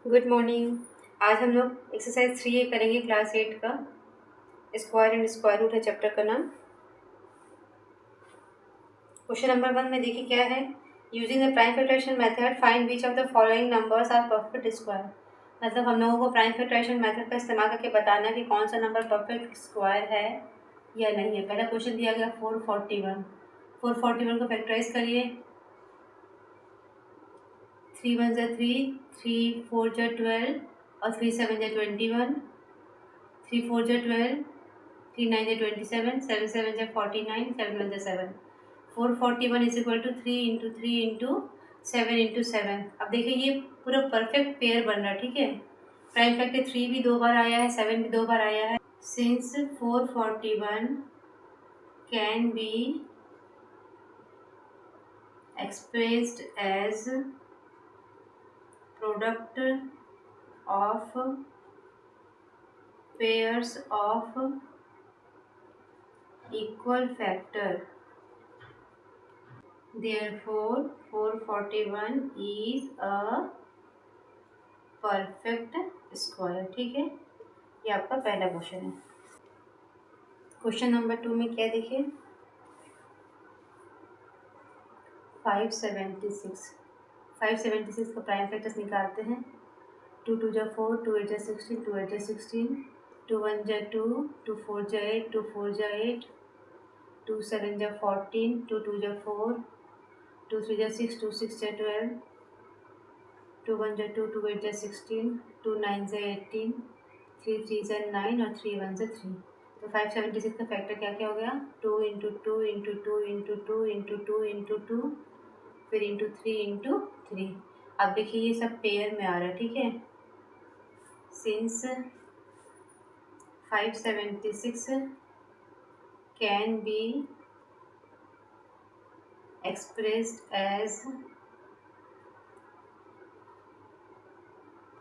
Good morning. आज हम लोग एक्सरसाइज 3A करेंगे क्लास 8 का। स्क्वायर एंड स्क्वायर रूट है चैप्टर का नाम। क्वेश्चन नंबर 1 में देखिए क्या है। Using the prime factorisation method find which of the following numbers are perfect square. मतलब हम लोगों को प्राइम फैक्टराइजेशन मेथड का इस्तेमाल करके बताना है कि कौन सा नंबर परफेक्ट स्क्वायर है या नहीं है। पहला क्वेश्चन दिया गया 441। 441 को फैक्टराइज करिए। 3 1 जा 3, 3 4 जा 12 और 3 7 जा 21, 3 4 जा 12, 3 9 जा 27, 7 7 जा 49, 7 1 जा 7। 441 is equal to 3 into 3 into 7 into 7। अब देखिए ये पूरा परफेक्ट पेयर बन रहा है, ठीक है। प्राइम फैक्टर 3 भी 2 बार आया है, 7 भी 2 बार आया है। Since 441 can be expressed as product of pairs of equal factor, therefore 441 is a perfect square। ठीक है, ये आपका पहला क्वेश्चन है। क्वेश्चन नंबर 2 में क्या देखिए, 576। 576 का प्राइम फैक्टर्स निकालते हैं। 2 2 जा 4, 2 8 जा 16, 2 8 जा 16, 2 1 जा 2, 2 4 जा 8, 2 4 जा 8, 2 7 जा 14, 2 2 जा 4, 2 3 जा 6, 2 6 जा 12, 2 1 जा 2, 2 8 जा 16, 2 9 जा 18, 3 3 जा 9 और 3 1 जा 3। तो 576 का फैक्टर क्या क्या हो गया, 2 into 2 into 2 into 2 into 2 into 2 फिर इंटू 3 इंटू 3। अब देखिए ये सब पेयर में आ रहा है, ठीक है। Since 576 can be expressed as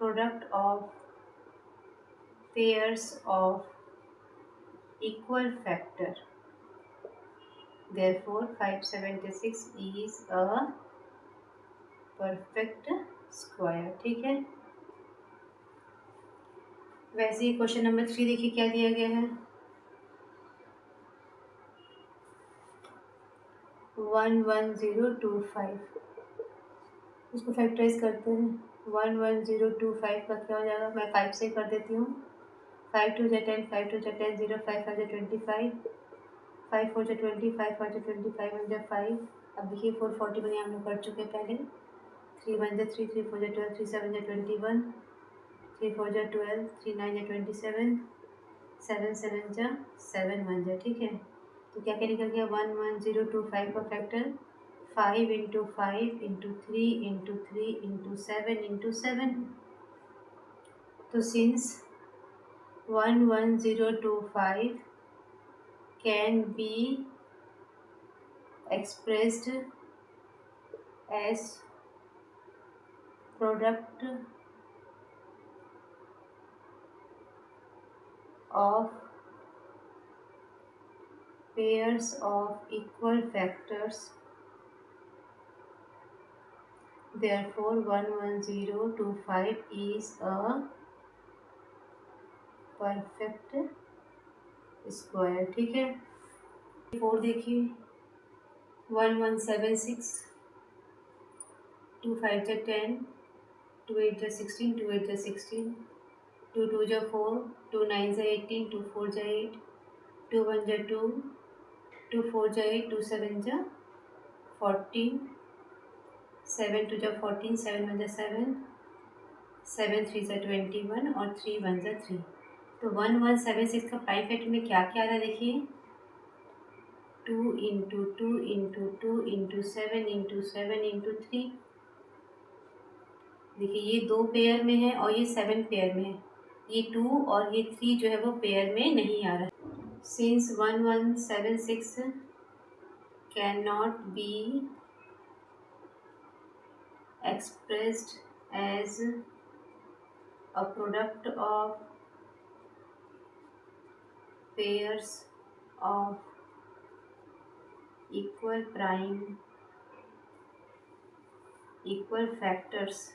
product of pairs of equal factor, therefore 576 is a perfect square। ठीक है। वैसे ही क्वेश्चन नंबर 3 देखिए क्या दिया गया है। 11025, इसको फैक्टराइज करते हैं। 11025 का क्या हो जाएगा, मैं 5 से कर देती हूँ। 5 2 जा 10, 5 2 जा 10, 0 5 5 जा 25, 5 4 जा 20, 5 5 जा 25, 1 जा 5। अब देखिए 441 हम लोग कर चुके हैं पहले। 3 1 जा 3, 3 4 जा 12, 3 7 जा 21, 3 4 जा 12, 3 9 जा 27, 7 7 जा 7 1 जा। ठीक है, तो क्या क्या निकल गया, 11025 का factor 5 into 5 into 3 into 3 into 7 into 7। तो since 11025 can be expressed as product of pairs of equal factors, therefore 11025 is a perfect square। ठीक है। 4 देखिए, 1176, 2 5 जा 10, 2 8 जा 16, 2 8 जा 16, 2 2 जा 4, 2 9 जा 18, 2 4 जा 8, 2 1 जा 2, 2 4 जा 8, 2 7 जा 14, 7 2 जा 14, 7 1 जा 7, 7 3 जा 21 और 3 1 जा 3। तो 1176 का प्राइम फैक्टर में क्या क्या आ रहा है देखिए, 2 into 2 into 2 into 7 into 7 into 3। देखिए ये 2 पेयर में है और ये 7 पेयर में है। ये 2 और ये 3 जो है वो पेयर में नहीं आ रहा है। Since 1176 can not B expressed as a product of pairs of equal prime equal factors,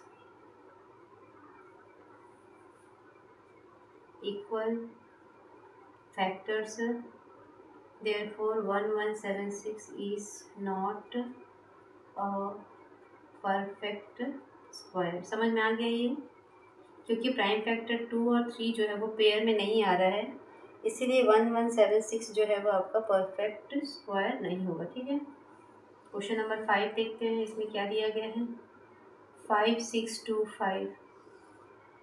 equal factors, therefore 1176 is not a perfect square. समझ में आ गया ये? क्योंकि प्राइम फैक्टर 2 और 3 जो है वो पेयर में नहीं आ रहा है, इसीलिए 1176 जो है वो आपका परफेक्ट स्क्वायर नहीं होगा। ठीक है, क्वेश्चन नंबर 5 देखते हैं, इसमें क्या दिया गया है। 5625,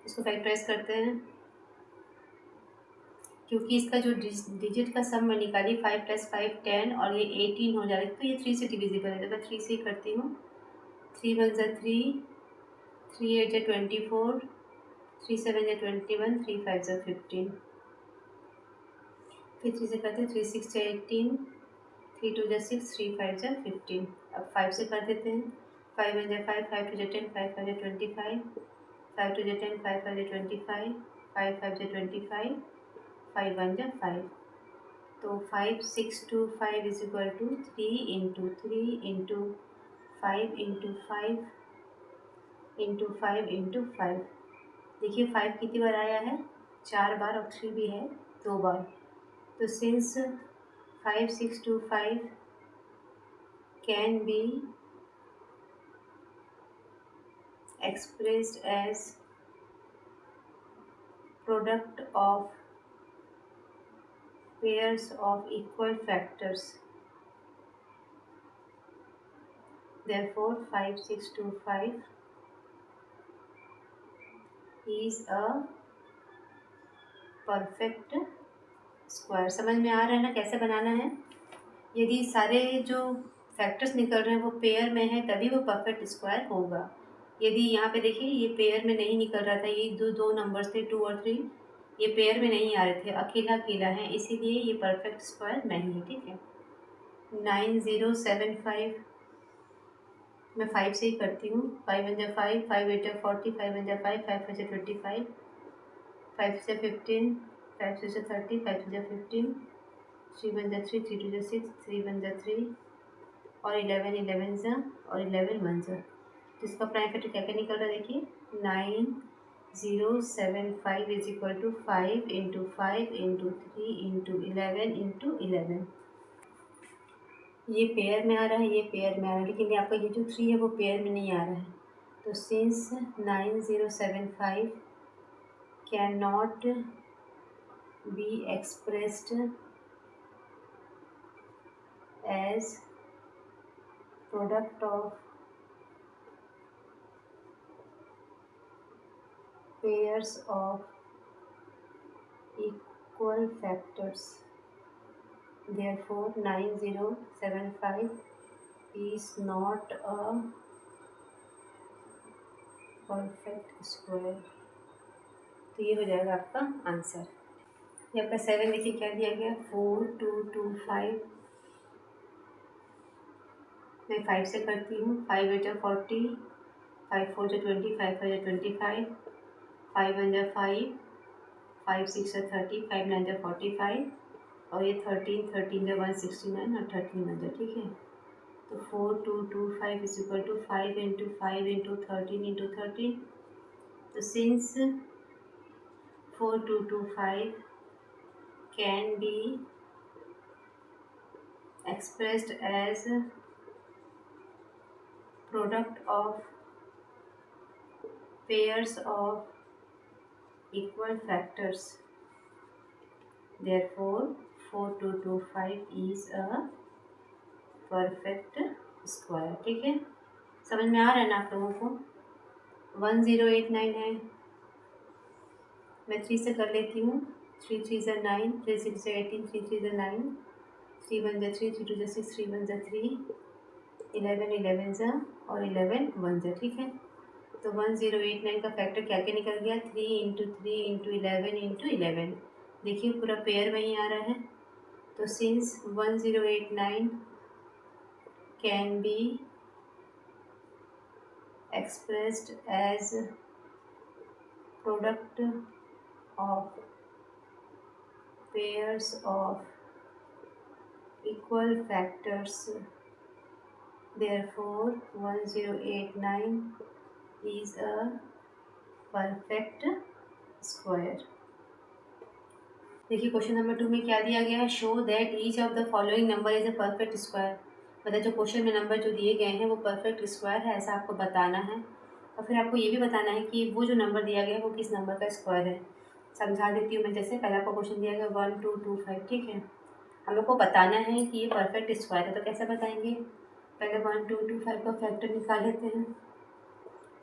इसको फैक्टराइज करते हैं। क्योंकि इसका जो डिजिट का सम मैं निकाली 5 + 5 10 और ये 18 हो जा रहा है, तो ये 3 से डिविजिबल है, तो मैं 3 से ही करती हूँ। 3 × 1 = 3, 3 × 8 = 24, 3 × 7 = 21, 3 × 5 = 15। फिर 3 से करते हैं, 3 × 6 = 18, 3 × 2 = 6, 3 × 5 = 15। अब 5 से कर देते हैं। 5 × 1 = 5, 5 × 2 = 10, 5 × 5 = 25, 5 × 2 = 10, 5 × 5 = 25, 5 × 5 = 25, 5 × 1 = 5। तो 5625 = 3 × 3 × 5 × 5 × 5 × 5। देखिए 5 कितनी बार आया है, 4 बार, और 3 भी है 2 बार। तो since 5625 can be expressed as product of pairs of equal factors, therefore 5625 is a perfect square. समझ में आ रहा है ना कैसे बनाना है? यदि सारे जो फैक्टर्स निकल रहे हैं वो पेयर में है तभी वो परफेक्ट स्क्वायर होगा। यदि यहाँ पे देखिए ये पेयर में नहीं निकल रहा था, ये दो नंबर्स थे 2 और 3, ये पेयर में नहीं आ रहे थे, अकेला अकेला है, इसीलिए ये परफेक्ट स्क्वायर नहीं है। ठीक है, 9075 मैं 5 से ही करती हूँ। 5 × 1 = 5, 5 × 8 = 40, 5 × 5 = 5 × 5 = 25, 5 से 15, 5 से 30, 5 से 15, 3 × 1 = 3, 3 × 2 = 6, 3 × 1 = 3, और 11 11 ज़ा और 11 1 ज़ा। तो इसका प्राइम फैक्टर क्या क्या निकल रहा है देखिए, 9075 = 5 × 5 × 3 × 11 × 11। ये पेयर में आ रहा है, ये पेयर में आ रहा है, लेकिन आपका ये जो 3 है वो पेयर में नहीं आ रहा है। तो since 9075 can not be expressed as product of pairs of equal factors, therefore 9075 is not a perfect square। तो ये हो जाएगा आपका आंसर। ये आपका 7 देखिए क्या दिया गया, 4225। मैं 5 से करती हूँ। 5 × 8 = 40, 5 × 4 = 20, 5 × 5 = 25, 5 × 1 = 5, 5 × 6 = 30, 5 × 9 = 45, और ये 13 13 × 169 और 13 1 ज़ा। ठीक है, तो 4225 = 5 × 5 × 13 × 13। तो since 4225 can be expressed as product of pairs of equal factors, therefore 4225 is a perfect square। ठीक है, समझ में आ रहा है ना आप लोगों को? 1089 है, मैं 3 से कर लेती हूँ। 3 × 3 = 9, 3 × 6 = 18, 3 × 3 = 9, 3 × 1 = 3, 3 × 2 = 6, 3 × 1 = 3, 11 11 ज़ा और 11 1 ज़ा। ठीक है, तो 1089 का फैक्टर क्या क्या निकल गया, 3 × 3 × 11 × 11। देखिए पूरा पेयर में ही आ रहा है। तो since 1089 can be expressed as product of pairs of equal factors, therefore 1089 is a perfect square। देखिए क्वेश्चन नंबर 2 में क्या दिया गया है, show that each of the following number is a perfect square. मतलब जो क्वेश्चन में नंबर जो दिए गए हैं वो परफेक्ट स्क्वायर है, ऐसा आपको बताना है। और फिर आपको ये भी बताना है कि वो जो नंबर दिया गया है वो किस नंबर का स्क्वायर है। समझा देती हूँ मैं। जैसे पहला आपको क्वेश्चन दिया गया 1 2 2 5, ठीक है। हम लोग को बताना है कि ये परफेक्ट स्क्वायर है, तो कैसे बताएंगे। पहले 1 2 2 5 का फैक्टर निकाल लेते हैं।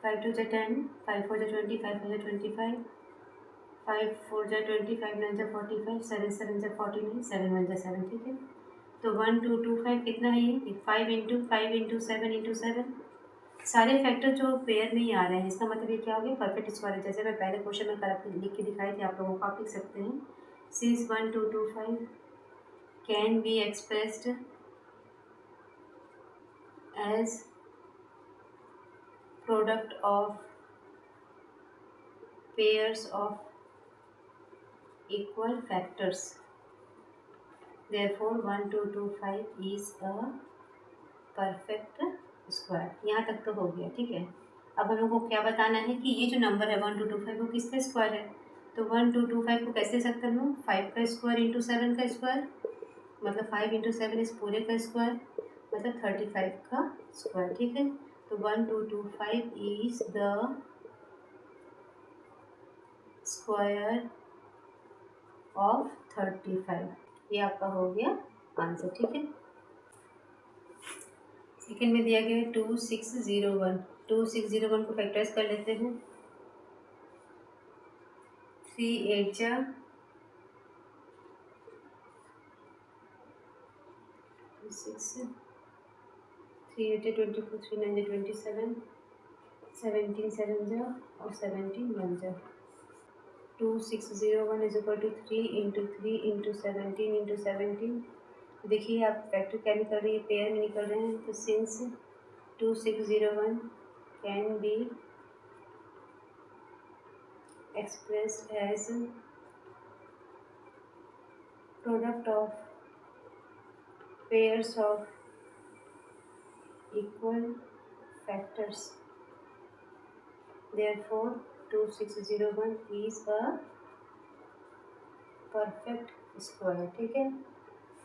5 2 10, 5 4 20, 5 4 25, 5 4 20, 5 9 45, 7 7 49, 7 1 7, ठीक है। तो 1 2 2 5 कितना है ये 5 इंटू 5 इंटू 7 इंटू 7। सारे फैक्टर जो पेयर में ही आ रहे हैं, इसका मतलब ये क्या हो गया, परफेक्ट स्क्वायर है। जैसे मैं पहले क्वेश्चन में कर लिख के दिखाई थी, आप लोगों को आप लिख सकते हैं। Since 1 2 2 5 can be expressed as product of pairs of equal factors, therefore 1 2 2 5 is a perfect square। यहाँ तक तो हो गया, ठीक है। अब हम लोग को क्या बताना है कि ये जो नंबर है 1 2 2 5 वो किसका स्क्वायर है। तो 1 2 2 5 को कैसे लिख सकते हैं हम लोग, 5 का स्क्वायर इंटू 7 का स्क्वायर, मतलब 5 इंटू 7 इस पूरे का स्क्वायर, मतलब 35 का स्क्वायर, ठीक है। तो 1 2 2 5 इज द स्क्वायर ऑफ 35। ये आपका हो गया आंसर, ठीक है। सेकेंड में दिया गया है 2601। 2601 को फैक्टराइज कर लेते हैं। 3 8 जा 6, 3 8 24, 3 9 27, 17 7 जा और 17 1 जा। 2601 is equal to 3 into 3 into 17 into 17। देखिए आप फैक्टर क्या निकल रही है, पेयर में निकल रहे हैं। तो since 2601 can be expressed as product of pairs of equal factors, therefore 2601 is a perfect square, ठीक है।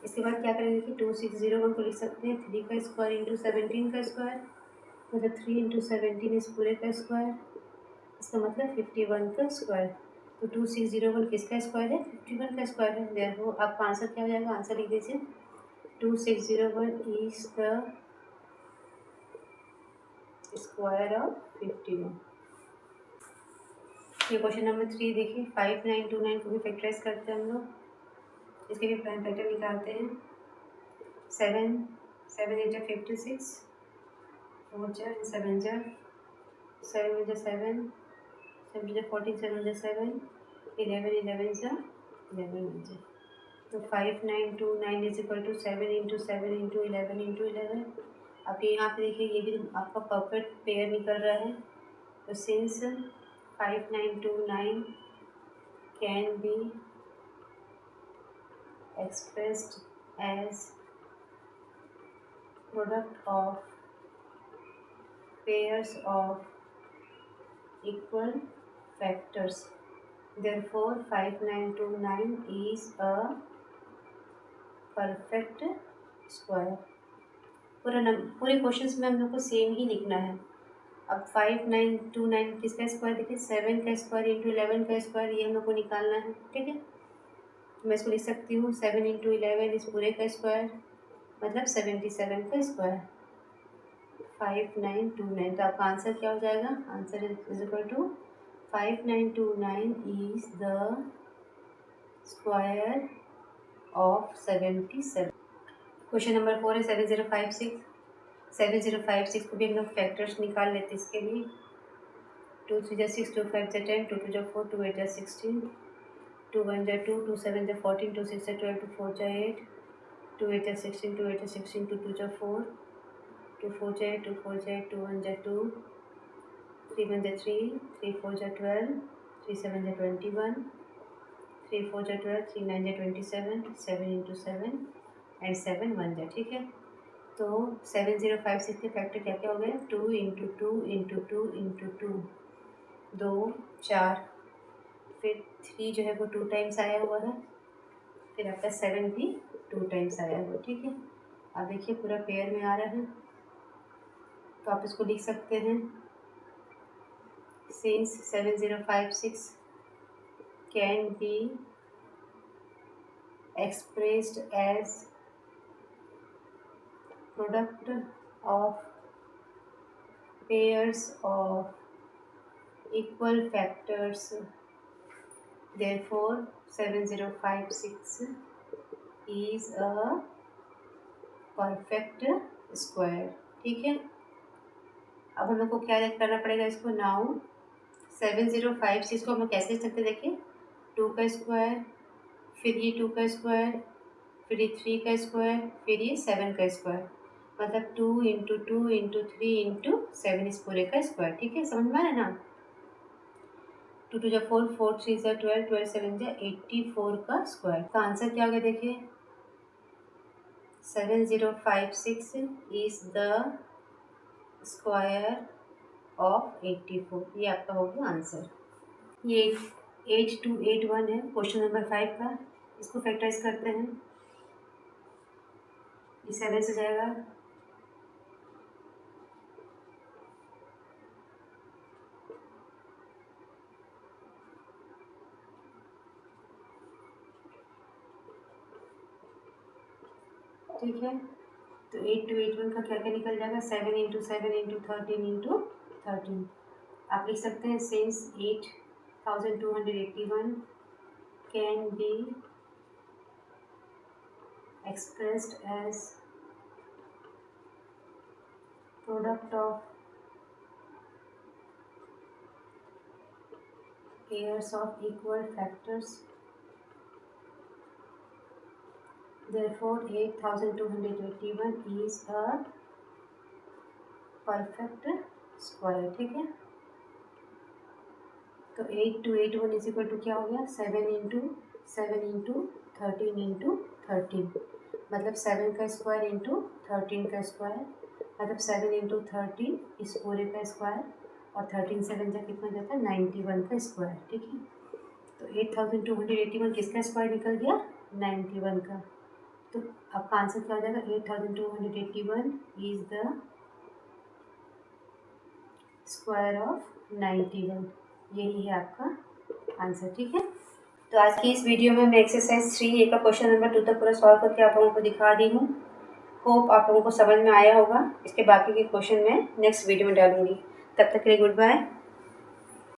इसके बाद क्या करेंगे कि 2601 को लिख सकते हैं 3 का स्क्वायर इंटू 17 का स्क्वायर, मतलब 3 इंटू 17 इस पूरे का स्क्वायर, इसका मतलब 51 का स्क्वायर। तो 2601 किसका स्क्वायर है, 51 का स्क्वायर है। देयरफॉर आपका आंसर क्या हो जाएगा, आंसर लिख दीजिए 2601 इज द स्क्वायर ऑफ 51। ये क्वेश्चन नंबर 3 देखिए, 5929 को भी फैक्टराइज करते हैं हम लोग। इसके भी प्राइम फैक्टर निकालते हैं। 7 7 8 56, 4 7 जा 7 7 7 14, 7 7 11 11 जा 11 तो 5929 is equal to 7 into 7 into 11 into 11। अब यहाँ पे देखिए ये भी आपका परफेक्ट पेयर निकल रहा है। तो since 5929 can be expressed as product of pairs of equal factors, therefore 5929 is a perfect square। पूरे क्वेश्चंस में हम लोग को सेम ही लिखना है। अब 5929 किसका स्क्वायर देखिए, 7 का स्क्वायर इंटू 11 का स्क्वायर, ये हम लोग को निकालना है, ठीक है। मैं इसको लिख सकती हूँ 7 इंटू 11 इस पूरे का स्क्वायर, मतलब 77 का स्क्वायर, 5929। तो आपका आंसर क्या हो जाएगा, answer is equal to 5929 is the square of 77। Question number 4 है 7056। 7056 को भी हम लोग फैक्टर्स निकाल लेते हैं। इसके लिए 2 3 जा 6, 2 5 जा 10, 2 2 जा 4, 2 8 जा 16, 2 1 जा 2, 2 7 जा 14, 2 6 जा 12, 2 4 जा 8, 2 8 जा 16, 2 8 जा 16, 2 2 जा 4, 2 4 जा 8, 2 4 जा 8, 2 1 जा 2, 3 1 जा 3, 3 4 जा 12, 3 7 जा 21, 3 4 जा 12, 3 9 जा 27, 7 इंटू 7 एंड 7 1 जा, ठीक है। तो 7056 के फैक्टर क्या क्या हो गए, 2 इंटू 2 इंटू 2 इंटू 2, 2 4, फिर 3 जो है वो 2 टाइम्स आया हुआ है, फिर आपका 7 भी 2 टाइम्स आया हुआ, ठीक है। अब देखिए पूरा पेयर में आ रहा है, तो आप इसको लिख सकते हैं since 7056 can be expressed as product of pairs of equal factors, therefore 7056 is a perfect square, ठीक है। अब हम लोग को क्या करना पड़ेगा इसको, नाउ 7056 को हम कैसे लिख सकते हैं, देखिए 2 का स्क्वायर, फिर ये 2 का स्क्वायर, फिर ये 3 का स्क्वायर, फिर ये 7 का स्क्वायर, मतलब 2 इंटू 2 इंटू 3 इंटू 7 इस पूरे का स्क्वायर, ठीक है। समझ में आ रहा है ना। 2 2 जा 4, 4 3 जा 12, 12 7 जा 84 का स्क्वायर। तो आंसर क्या होगा देखिए, 7056 इज द स्क्वायर ऑफ 84, ये आपका हो गया आंसर। ये 8281 है, क्वेश्चन नंबर 5 का। इसको फैक्टराइज करते हैं, ये 7 से जाएगा, ठीक है। तो 8281 का क्या क्या निकल जाएगा, 7 इंटू 7 इंटू 13 इंटू 13। आप लिख सकते हैं since 8281 can be expressed as product of pairs of equal factors, therefore 8281 is a perfect square, ठीक है। तो 8281 इज इक्वल टू क्या हो गया, 7 इंटू 13 इंटू 13, मतलब 7 का स्क्वायर इंटू 13 का स्क्वायर, मतलब 7 इंटू 13 इस पूरे का स्क्वायर, और 13 7 जा कितना जाता है 91 का स्क्वायर, ठीक है। तो 8281 किसका स्क्वायर निकल गया, 91 का। तो आपका आंसर क्या हो जाएगा, 8281 इज द स्क्वायर ऑफ 91, यही है आपका आंसर, ठीक है। तो आज की इस वीडियो में मैं एक्सरसाइज 3A का क्वेश्चन नंबर 2 तक पूरा सॉल्व करके आप लोगों को दिखा दी हूँ। होप आप लोगों को समझ में आया होगा। इसके बाकी के क्वेश्चन मैं नेक्स्ट वीडियो में डालूंगी। तब तक के लिए गुड बाय।